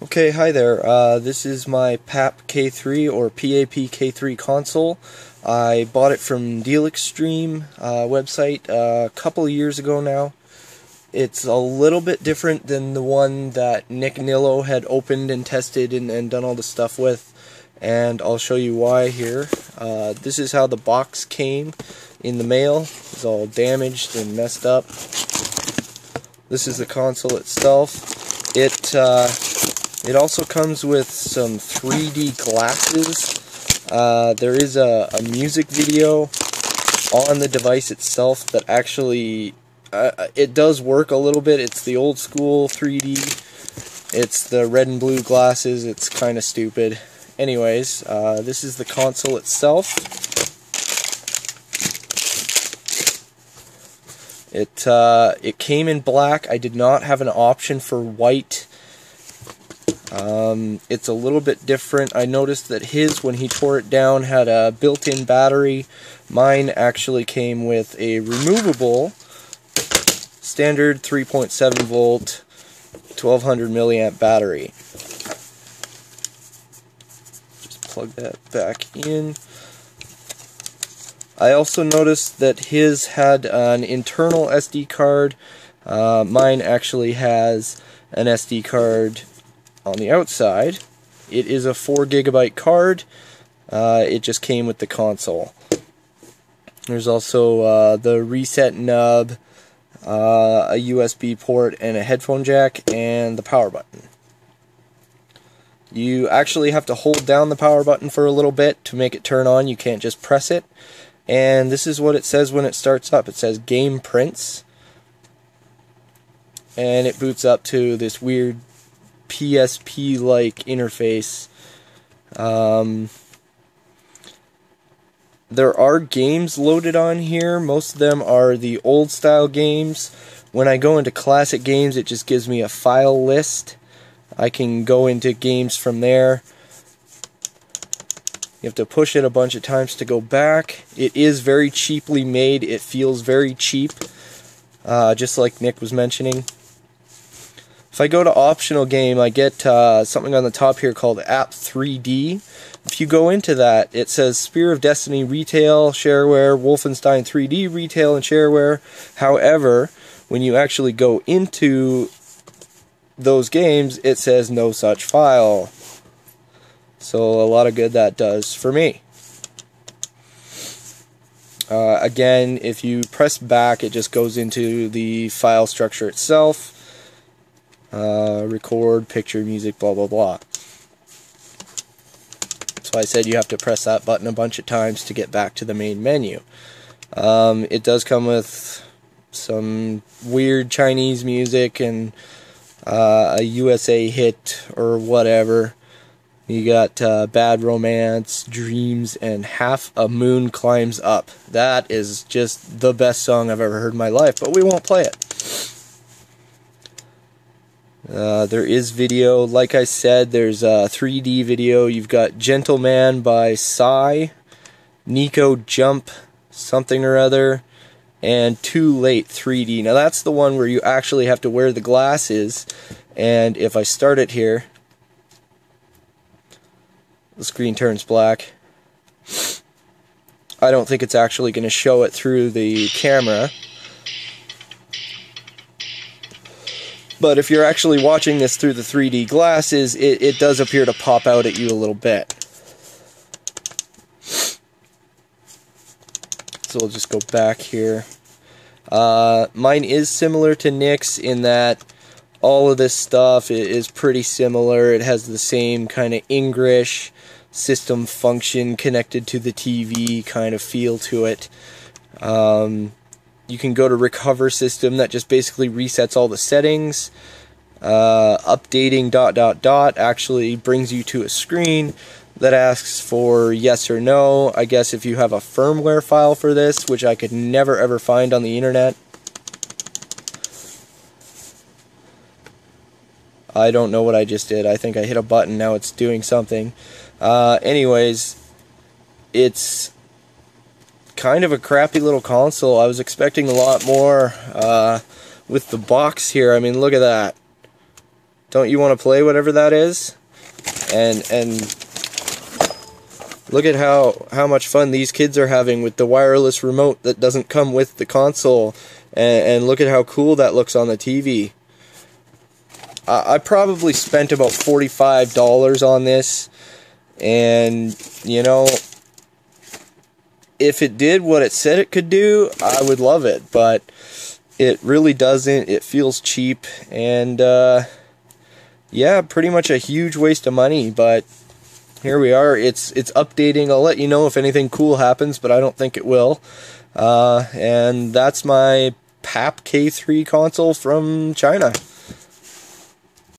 Okay, hi there. This is my Pap-kiii or Pap-kiii console. I bought it from Deal Extreme website a couple of years ago now. It's a little bit different than the one that Nick Nillo had opened and tested and done all the stuff with, and I'll show you why here. This is how the box came in the mail. It's all damaged and messed up. This is the console itself. It also comes with some 3D glasses. There is a music video on the device itself that actually, it does work a little bit. It's the old school 3D. It's the red and blue glasses. It's kind of stupid. Anyways, this is the console itself. It came in black. I did not have an option for white. It's a little bit different. I noticed that his, when he tore it down, had a built-in battery. Mine actually came with a removable standard 3.7 volt 1200 milliamp battery. Just plug that back in. I also noticed that his had an internal SD card. Mine actually has an SD card on the outside. It is a 4GB card. It just came with the console. There's also the reset nub, a USB port, and a headphone jack, and the power button. You actually have to hold down the power button for a little bit to make it turn on. You can't just press it. And this is what it says when it starts up. It says Game Prints. And it boots up to this weird PSP-like interface. There are games loaded on here. Most of them are the old style games. When I go into classic games, it just gives me a file list. I can go into games from there. You have to push it a bunch of times to go back. It is very cheaply made. It feels very cheap, just like Nick was mentioning. If I go to optional game, I get something on the top here called App 3D. If you go into that, it says Spear of Destiny Retail, Shareware, Wolfenstein 3D Retail and Shareware. However, when you actually go into those games, it says no such file. So a lot of good that does for me. Again, if you press back, it just goes into the file structure itself. Record, picture, music, blah blah blah. So I said you have to press that button a bunch of times to get back to the main menu. It does come with some weird Chinese music and a USA hit or whatever. You got Bad Romance, Dreams, and Half a Moon Climbs Up. That is just the best song I've ever heard in my life, but we won't play it. There is video. Like I said, there's a 3D video. You've got Gentleman by Psy, Nico Jump something or other, and Too Late 3D. Now that's the one where you actually have to wear the glasses, and if I start it here, the screen turns black. I don't think it's actually going to show it through the camera. But if you're actually watching this through the 3D glasses, it does appear to pop out at you a little bit. So we'll just go back here. Mine is similar to Nick's in that all of this stuff is pretty similar. It has the same kind of English system function connected to the TV kind of feel to it. You can go to recover system. That just basically resets all the settings. Updating ... actually brings you to a screen that asks for yes or no. I guess if you have a firmware file for this, which I could never ever find on the internet. I don't know what I just did. I think I hit a button, now it's doing something. Anyways, it's kind of a crappy little console. I was expecting a lot more with the box here. I mean, look at that. Don't you want to play whatever that is? And look at how much fun these kids are having with the wireless remote that doesn't come with the console. And look at how cool that looks on the TV. I probably spent about $45 on this, and you know, if it did what it said it could do, I would love it, but it really doesn't. It feels cheap, and yeah, pretty much a huge waste of money, but here we are. It's updating. I'll let you know if anything cool happens, but I don't think it will. And that's my Pap-kiii K3 console from China.